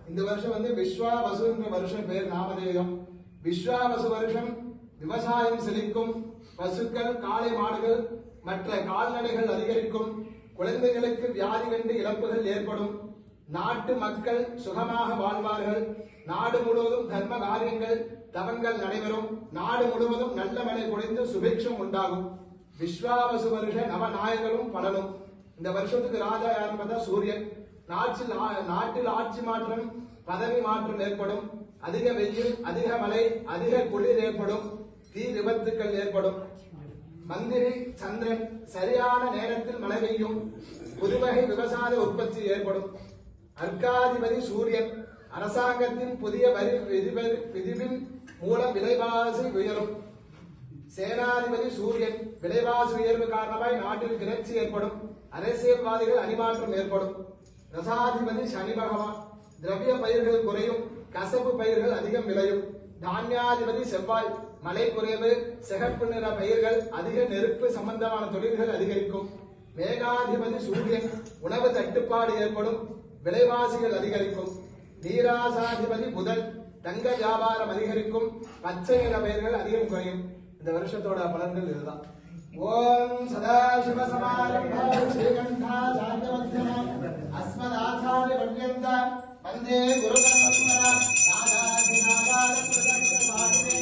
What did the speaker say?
இந்த வருஷம் வந்து விஸ்வாவசுன்ற வருஷம் பேர் நாமதேயம். விஸ்வாவசு வருஷம் விவசாயம் செழிக்கும், பசுக்கள் காளை மாடுகள் மற்ற கால்நடைகள் அதிகரிக்கும், குழந்தைகளுக்கு வியாதி கண்டு இழப்புகள் ஏற்படும், நாட்டு மக்கள் சுகமாக வாழ்வார்கள், நாடு முழுவதும் தர்ம காரியங்கள் தவங்கள் நடைபெறும், நாடு முழுவதும் நல்ல மழை பொழிந்து சுபிக்ஷம் உண்டாகும். விஸ்வாவசு வருஷ நவநாயகரும் பலனும். இந்த வருஷத்துக்கு ராஜா யாருன்னு பார்த்தா சூரியன். நாட்டில் ஆட்சி மாற்றம் பதவி மாற்றம் ஏற்படும், அதிக வெயில் அதிக மழை அதிக குளிர் ஏற்படும், தீ விபத்துக்கள் ஏற்படும். மந்திரி சந்திரன் சரியான நேரத்தில் மழை பெய்யும், புதுவகை விவசாய உற்பத்தி ஏற்படும். அர்க்காதிபதி சூரியன் அரசாங்கத்தின் புதிய வரி விதிவின் மூலம் விலைவாசி உயரும். சேனாதிபதி சூரியன் விலைவாசி உயர்வு காரணமாய் நாட்டில் கிளர்ச்சி ஏற்படும், அரசியல்வாதிகள் அணிமாற்றம் ஏற்படும். ரசாதிபதி சனி பகவான் திரவிய பயிர்கள் குறையும், கசப்பு பயிர்கள் அதிகம் விளையும். தானியாதிபதி செவ்வாய் மழை குறைவு, சிகப்பு நிற பயிர்கள் அதிக, நெருப்பு சம்பந்தமான தொழில்கள் அதிகரிக்கும். மேகாதிபதி சூரியன் உணவு தட்டுப்பாடு ஏற்படும், விலைவாசிகள் அதிகரிக்கும். நீராசாதிபதி புதன் தங்க வியாபாரம் அதிகரிக்கும், பச்சை நிற பயிர்கள் அதிகம் குறையும். இந்த வருஷத்தோட பலன்கள் இதுதான். ஓம் சதாசிவ சமாரம்பாம் ஸ்ரீகண்டாச்சார்ய மத்யமாம் அஸ்மதாச்சார்ய பர்யந்தாம் வந்தே குரு பரம்பரா. நாதாதி நாதார பிரதக்ஷ பாடுமே.